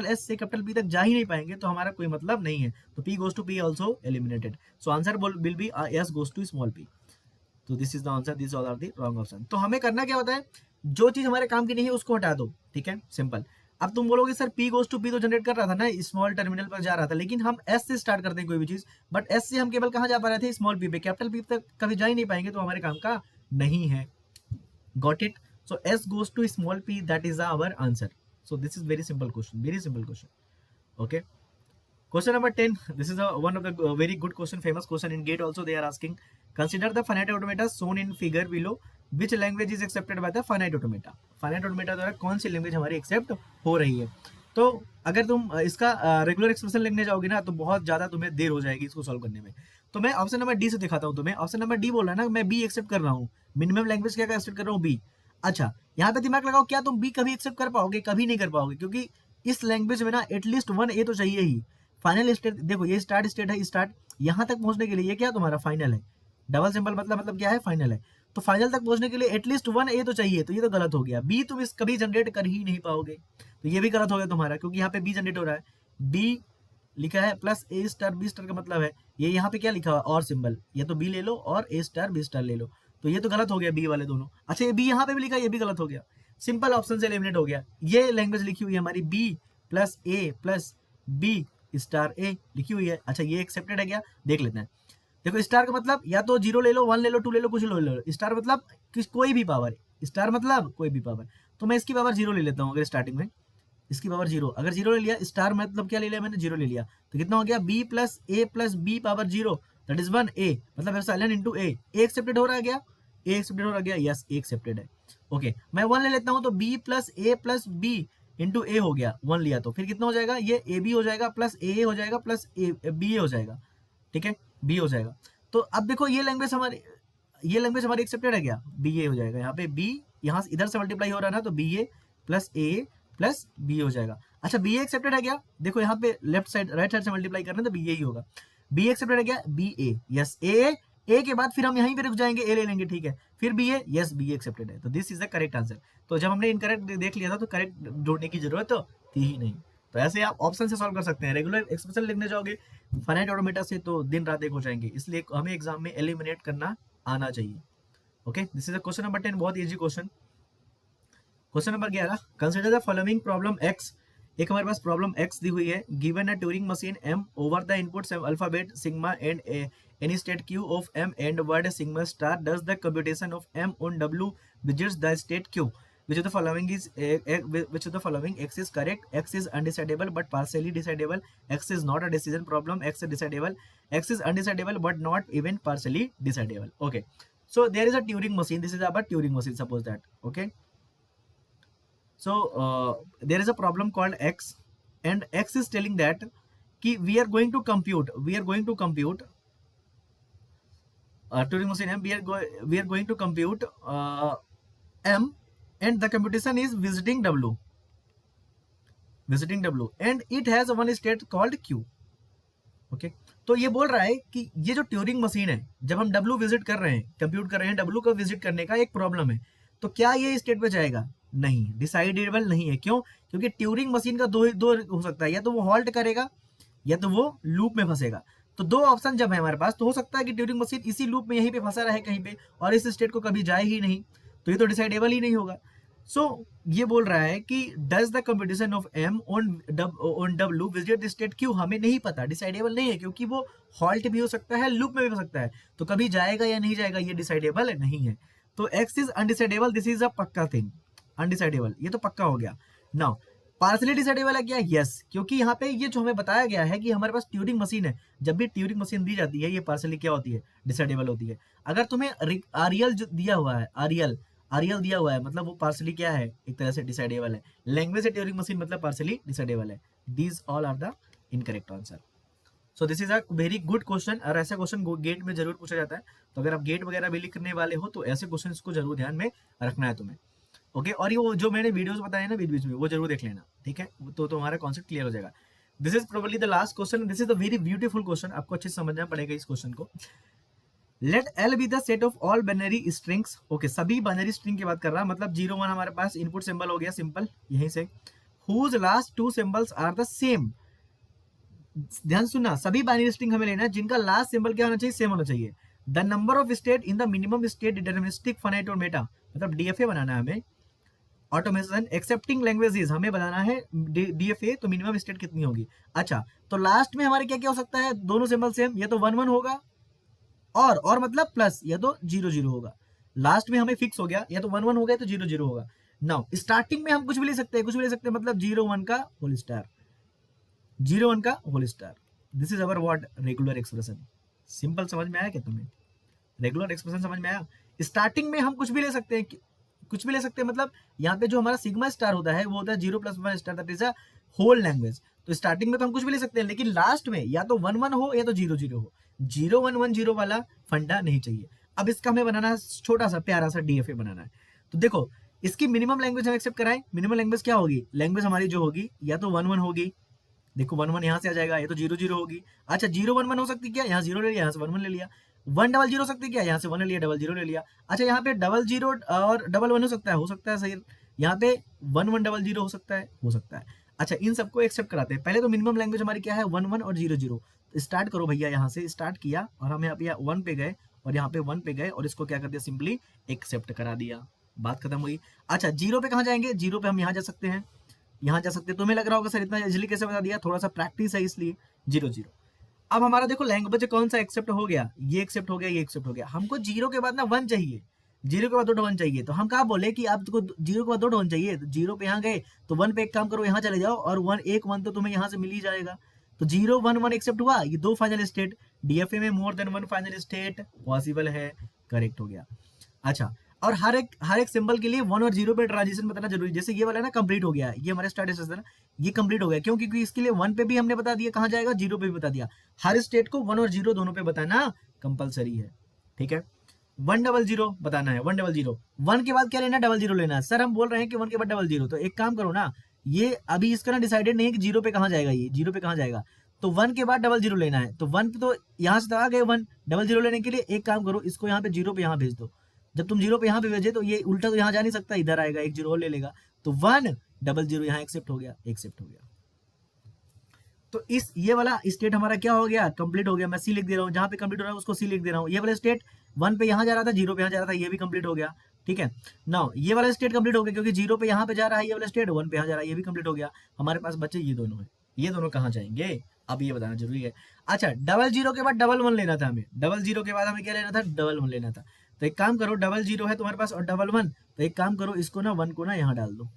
एस से कैपिटल पी तक जा ही नहीं पाएंगे तो हमारा कोई मतलब नहीं है। तो P goes to P also eliminated. So answer will be S goes to small p. तो this is the answer, this all are the wrong option. तो हमें करना क्या होता है, जो चीज हमारे काम की नहीं है उसको हटा दो, ठीक है, सिंपल। अब तुम बोलोगे sir P goes to P तो जनरेट कर रहा था ना, स्मॉल टर्मिनल पर जा रहा था, लेकिन हम एस से स्टार्ट करते हैं कोई भी चीज, बट एस से हम केवल कहाँ जा पा रहे थे, स्मॉल पी पे, कैपिटल पी तक कभी जा ही नहीं पाएंगे, तो हमारे काम का नहीं है। Got it. So S goes to small P, that is our answer. So this is very simple question, very simple question. Okay, question number 10. This is one of the very good question, famous question in GATE also. They are asking, consider the finite automata shown in figure below. Which language is accepted by the finite automata? finite automata द्वारा कौन सी लैंग्वेज हमारी एक्सेप्ट हो रही है। तो अगर तुम इसका रेगुलर एक्सप्रेशन लिखने जाओगे ना तो बहुत ज़्यादा तुम्हें देर हो जाएगी इसको सॉल्व करने में। तो मैं ऑप्शन नंबर डी से दिखाता हूँ तुम्हें। ऑप्शन नंबर डी बोल रहा है ना, मैं बी एक्सेप्ट कर रहा हूँ, मिनिमम लैंग्वेज क्या एक्सेप्ट कर रहा हूँ, बी। अच्छा, यहाँ पे दिमाग लगाओ, क्या तुम बी कभी एक्सेप्ट कर पाओगे, कभी नहीं कर पाओगे, क्योंकि इस लैंग्वेज में ना एटलीस्ट वन ए तो चाहिए ही। फाइनल स्टेट देखो, ये स्टार्ट स्टेट है, स्टार्ट यहाँ तक पहुंचने के लिए ये क्या तुम्हारा फाइनल है, डबल सिंबल मतलब क्या है, फाइनल है। तो फाइनल तक पहुंचने के लिए एटलीस्ट वन ए तो चाहिए, तो ये तो गलत हो गया। बी तुम इस कभी जनरेट कर ही नहीं पाओगे, तो ये भी गलत हो गया तुम्हारा, क्योंकि यहाँ पे बी जनरेट हो रहा है, बी लिखा है प्लस ए स्टार बी स्टार का मतलब है ये यहाँ पे क्या लिखा हुआ और सिंबल, या तो बी ले लो और ए स्टार बी स्टार ले लो, तो ये तो गलत हो गया बी वाले दोनों। अच्छा, ये बी यहाँ पे भी लिखा है, ये भी गलत हो गया, सिंपल ऑप्शन से एलिमिनेट हो गया। ये लैंग्वेज लिखी हुई है हमारी बी प्लस ए प्लस बी स्टार ए लिखी हुई है। अच्छा, ये एक्सेप्टेड है क्या, देख लेते हैं। देखो स्टार का मतलब या तो जीरो ले लो, वन ले लो, टू ले लो, कुछ ले लो। स्टार मतलब कोई भी पावर, स्टार मतलब कोई भी पावर, तो मैं इसकी पावर जीरो ले लेता हूँ। अगर स्टार्टिंग में इसकी पावर जीरो, अगर जीरो ले लिया, स्टार मतलब क्या ले लिया मैंने, जीरो ले लिया, तो कितना हो गया, b plus b power zero, that is one a, मतलब एप्सिलॉन इनटू ए। एक्सेप्टेड हो रहा है क्या, ए एक्सेप्टेड हो रहा गया, यस ए एक्सेप्टेड है। ओके, मैं वन ले लेता हूँ, तो बी प्लस बी इंटू ए हो गया, वन लिया तो फिर कितना हो जाएगा, ये ए बी हो जाएगा प्लस ए हो जाएगा प्लस ए बी ए हो जाएगा, ठीक है, बी हो जाएगा। तो अब देखो ये लैंग्वेज हमारी एक्सेप्टेड है क्या, बी ए हो जाएगा, यहाँ पे बी यहाँ इधर से मल्टीप्लाई हो रहा है ना, तो बी ए प्लस बी हो जाएगा। अच्छा, बी ए एक्सेप्टेड है क्या, देखो यहाँ पे लेफ्ट साइड राइट साइड से मल्टीप्लाई कर रहे हैं तो बी ए ही होगा। बी एक्सेप्टेड है क्या, बी ए, यस ए के बाद फिर हम यहीं पे रुक जाएंगे, ए ले लेंगे, ठीक है, फिर B A, yes B accepted है, तो this is the correct answer. तो जब हमने इनकरेक्ट देख लिया था तो करेक्ट ढूंढने की जरूरत तो थी ही नहीं। तो ऐसे आप ऑप्शन से सॉल्व कर सकते हैं। रेगुलर एक्सप्रेशन लिखने जाओगे फाइनाइट ऑटोमेटा से तो दिन रात एक हो जाएंगे, इसलिए हमें एग्जाम में एलिमिनेट करना आना चाहिए। Okay, this is question number 10, बहुत easy question. Question number 11, consider the following problem X. एक हमारे पास प्रॉब्लम एक्स दी हुई है, given a Turing machine M over the inputs alphabet sigma and any state q of m and word sigma star does the computation of m on w visits the state q. Which of the following x is correct? X is undecidable but partially decidable, x is not a decision problem, x is decidable, x is undecidable but not even partially decidable. Okay, so there is a Turing machine, this is about Turing machine, suppose that. Okay, so there is a problem called x and x is telling that कि we are going to compute Turing machine m, we are going to compute m and the computation is visiting w and it has one state called q. Okay, तो ये बोल रहा है कि ये जो ट्यूरिंग मशीन है, जब हम w विजिट कर रहे हैं, कंप्यूट कर रहे हैं, w को विजिट करने का एक प्रॉब्लम है, तो क्या ये स्टेट पे जाएगा, नहीं, डिसाइडेबल नहीं है। क्यों? क्योंकि ट्यूरिंग मशीन का दो हो सकता है, या तो वो हॉल्ट करेगा या तो वो लूप में फंसेगा। तो दो ऑप्शन जब है हमारे पास, तो हो सकता है कि ट्यूरिंग मशीन इसी लूप में यहीं पे फंसा रहे कहीं पे, और इस स्टेट को कभी जाए ही नहीं, तो ये तो डिसाइडेबल ही नहीं होगा। सो ये बोल रहा है कि does the competition of M on W visit state Q, हमें नहीं पता, डिसाइडेबल नहीं है, क्योंकि वो हॉल्ट भी हो सकता है, लूप में भी हो सकता है, तो कभी जाएगा या नहीं जाएगा ये डिसाइडेबल नहीं है। तो x is undecidable, this is अ पक्का थिंग, अनडिसाइडेबल, ये तो पक्का हो गया। नाउ पार्सली डिसाइडेबल है क्या? यस, क्योंकि यहाँ पे ये जो हमें बताया गया है कि हमारे पास ट्यूरिंग मशीन है, जब भी ट्यूरिंग मशीन दी जाती है ये पार्सली क्या होती है? डिसाइडेबल होती है। अगर तुम्हें आरियल जो दिया हुआ है, आरियल आरियल दिया हुआ है, मतलब वो पार्सली क्या है? एक तरह से डिसाइडेबल है। लैंग्वेज है ट्यूरिंग मशीन, मतलब पार्सली डिसाइडेबल है। These all are the incorrect answer. So this is a very good question, और ऐसा क्वेश्चन गेट में जरूर पूछा जाता है। तो अगर आप गेट वगैरह भी लिखने वाले हो तो ऐसे क्वेश्चन को जरूर ध्यान में रखना है तुम्हें। ओके, और ये वो जो मैंने वीडियोस बताए ना बीच बीच में, वो जरूर देख लेना, ठीक है? तो तुम्हारा कॉन्सेप्ट क्लियर हो जाएगा। This is probably the last question, this is a very beautiful question, आपको अच्छे से समझना पड़ेगा इस क्वेश्चन को। Let L be the set of all binary strings. Okay, सभी बाइनरी स्ट्रिंग की बात कर रहा है, मतलब 0 1 हमारे पास इनपुट सिंबल हो गया सिंपल यहीं से। Whose last two symbols are the same. ध्यान सुनना, सभी बाइनरी स्ट्रिंग हमें लेना है जिनका लास्ट सिंबल क्या होना चाहिए? सेम होना चाहिए। The number of state in the minimum state deterministic finite और मेटा, मतलब डीएफए बनाना है हमें। ऑटोमेशन एक्सेप्टिंग लैंग्वेजेस हमें बनाना है डीएफए, तो मिनिमम स्टेट कितनी होगी? अच्छा, तो लास्ट में हमारे क्या क्या हो सकता है? दोनों सिंबल सेम, या तो 1 1 होगा, और मतलब प्लस, या तो 0 0 होगा। लास्ट में हमें फिक्स हो गया, या तो 1 1 हो गया तो 0 0 होगा। नाउ स्टार्टिंग में हम कुछ भी ले सकते हैं, कुछ भी ले सकते हैं, मतलब 0 1 का होल स्टार, 0 1 का whole star. This is our what? Regular expression. Simple समझ में आया क्या तुम्हें? रेगुलर एक्सप्रेशन समझ में आया? स्टार्टिंग में हम कुछ भी ले सकते हैं, कुछ भी ले सकते हैं, मतलब यहाँ पे जो हमारा सिग्मा स्टार होता है वो होता है 0 + 1 star, that is a whole language. तो स्टार्टिंग में तो हम कुछ भी ले सकते हैं, लेकिन लास्ट में या तो 1 1 हो या तो 0 0 हो। 0 1 1 0 वाला फंडा नहीं चाहिए। अब इसका हमें बनाना है छोटा सा प्यारा सा डीएफए बनाना है। तो देखो, इसकी मिनिमम लैंग्वेज हम एक्सेप्ट कराएं। मिनिमम लैंग्वेज क्या होगी? लैंग्वेज हमारी जो होगी या तो 1 1 होगी, देखो 1 1 यहाँ से आ जाएगा, ये तो 0 0 होगी। अच्छा, 0 1 1 हो सकती क्या? यहाँ 0 ले लिया, यहाँ से 1 1 ले लिया। 1 0 0 हो सकती क्या? यहाँ से 1 ले लिया, 0 0 ले लिया। अच्छा, यहाँ पे 0 0 और 1 1 हो सकता है सही। यहाँ पे 1 1 0 0 हो सकता है, हो सकता है। अच्छा, इन सबको एक्सेप्ट कराते हैं। पहले तो मिनिमम लैंग्वेज हमारी क्या है? 1 1 और 0 0। तो स्टार्ट करो भैया, यहाँ से स्टार्ट किया और हम यहाँ पे 1 पे गए, और यहाँ पे 1 पे गए, और इसको क्या कर दिया? सिंपली एक्सेप्ट करा दिया, बात खत्म हुई। अच्छा, 0 पे कहाँ जाएंगे? 0 पे हम यहाँ जा सकते हैं, यहाँ जा सकते हैं। तुम्हें लग रहा होगा सर इतना इजिली कैसे बता दिया? थोड़ा सा प्रैक्टिस है इसलिए। 0 0। अब हमारा देखो लैंग्वेज कौन सा एक्सेप्ट हो गया? ये एक्सेप्ट हो गया, ये एक्सेप्ट हो गया। हमको 0 के बाद ना 1 चाहिए, 0 के बाद दो 1 चाहिए। तो हम कहा बोले कि आपको 0 के बाद दो 1 चाहिए, तो 0 पे यहाँ गए तो 1 पे एक काम करो, यहाँ चले जाओ, और 1 तो तुम्हें यहाँ से मिल ही जाएगा। तो 0 1 1 एक्सेप्ट हुआ, ये दो फाइनल स्टेट। डीएफए में more than 1 final state possible है, करेक्ट हो गया। अच्छा, और हर एक सिंबल के लिए 1 और 0 पे ट्रांजिशन बताना जरूरी है। जैसे ये वाला ना कंप्लीट हो गया, ये हमारा स्टार्ट स्टेशन है, ये कंप्लीट हो गया। क्यों? क्योंकि इसके लिए 1 पे भी हमने बता दिया कहाँ जाएगा, 0 पे भी बता दिया। हर स्टेट को 1 और 0 दोनों पे बताना कंपलसरी है, ठीक है? 1 0 0 बताना है, 1 0 0। 1 के बाद क्या लेना? 0 0 लेना है। सर हम बोल रहे हैं कि 1 के बाद 0 0, तो एक काम करो ना, ये अभी इसका ना डिसाइडेड नहीं है कि 0 पे कहाँ जाएगा, ये 0 पे कहाँ जाएगा। तो 1 के बाद 0 0 लेना है, तो 1 पे तो यहाँ से तो आ गए 1, 0 0 लेने के लिए एक काम करो, इसको यहाँ पे 0 पे यहाँ भेज दो। जब तुम 0 पे यहाँ पे भेजे तो ये उल्टा तो यहाँ जा नहीं सकता, इधर आएगा, एक 0 और ले लेगा। तो 1 0 0 यहाँ एक्सेप्ट हो गया, एक्सेप्ट हो गया। तो इस ये वाला स्टेट हमारा क्या हो गया? कंप्लीट हो गया। मैं सी लिख दे रहा हूँ, जहाँ पे कंप्लीट हो रहा है उसको सी लिख दे रहा हूँ। ये वाला स्टेट 1 पे यहाँ जा रहा था, 0 पे यहाँ जा रहा था, ये भी कंप्लीट हो गया, ठीक है। नाउ ये वाला स्टेट कंप्लीट हो गया, क्योंकि 0 पे यहाँ पे जा रहा है ये वाला स्टेट, 1 पे यहाँ जा रहा है, ये भी कंप्लीट हो गया। हमारे पास बचे ये दोनों है, ये दोनों कहाँ जाएंगे अब ये बताना जरूरी है। अच्छा, 0 0 के बाद 1 1 लेना था हमें, 0 0 के बाद हमें क्या लेना था? 1 1 लेना था। तो एक काम करो, 0 0 है तुम्हारे पास और 1 1, तो एक काम करो, इसको ना 1 को ना यहाँ डाल दो।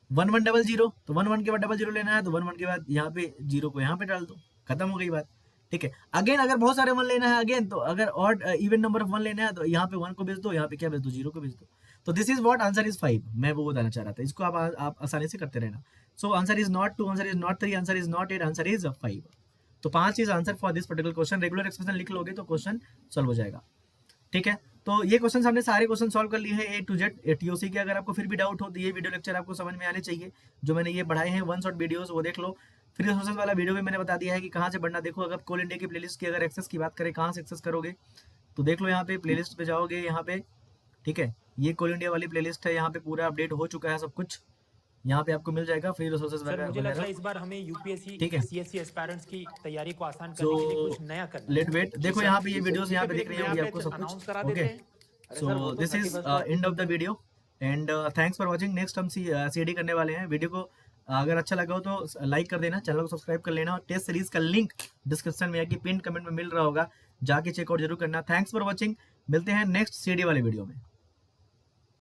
1 1 0 0, तो 1 1 के बाद 0 0 लेना है, तो 1 1 के बाद यहाँ पे 0 को यहाँ पे डाल दो, खत्म हो गई बात, ठीक है। अगेन अगर बहुत सारे 1 लेना है, अगेन तो अगर ऑड इवन नंबर ऑफ 1 लेना है, तो यहाँ पे 1 को भेज दो, यहाँ पे क्या भेज दो? 0 को भेज दो। तो this is what answer is 5। मैं वो बताना चाह रहा था, इसको आप आसानी से करते रहना। सो answer is not 2, answer is not 3, answer is not 8, answer is 5। तो 5 is answer for this particular question. Regular expression लिख लोगे तो क्वेश्चन सॉल्व हो जाएगा, ठीक है। तो ये क्वेश्चन हमने सारे क्वेश्चन सॉल्व कर लिए हैं A to Z टीओसी के। अगर आपको फिर भी डाउट हो तो ये वीडियो लेक्चर आपको समझ में आने चाहिए, जो मैंने ये बढ़ाए हैं 1 शॉट वीडियोस, वो देख लो। फ्री सोर्सेज वाला वीडियो भी मैंने बता दिया है कि कहाँ से पढ़ना। देखो, अगर कोल इंडिया की प्लेलिस्ट की अगर एक्सेस की बात करें, कहाँ से एक्सेस करोगे, तो देख लो यहाँ पे प्लेलिस्ट पे जाओगे, यहाँ पे, ठीक है, ये कोल इंडिया वाली प्लेलिस्ट है, यहाँ पे पूरा अपडेट हो चुका है सब कुछ, यहाँ पे आपको मिल जाएगा फ्री रिसोर्सेज सर मुझे लगता वगैरह। है इस बार हमें यूपीएससी ठीक है, सीएससी एस्पायरेंट्स की तैयारी को आसान सो करने के लिए कुछ नया करना लेट है। वेट, जी देखो सर, यहाँ पे ये जी सर। वीडियोस ठीक यहाँ है, पे फिर दिख एक रही नया होंगी बैच आपको सब कुछ। अनाउंस करा ओके, देते हैं। अरे सो सर वो तो दिस इज 31 पर end of the video and thanks for watching. Next हम सीडी करने वाले हैं। वीडियो को अगर अच्छा लगा हो तो लाइक कर देना, चैनल को सब्सक्राइब कर लेना, और टेस्ट सीरीज का लिंक डिस्क्रिप्शन में या कि पिन कमेंट में मिल रहा होगा, जाके चेकआउट जरूर करना। थैंक्स फॉर वॉचिंग, मिलते हैं नेक्स्ट सीडी वाले वीडियो में।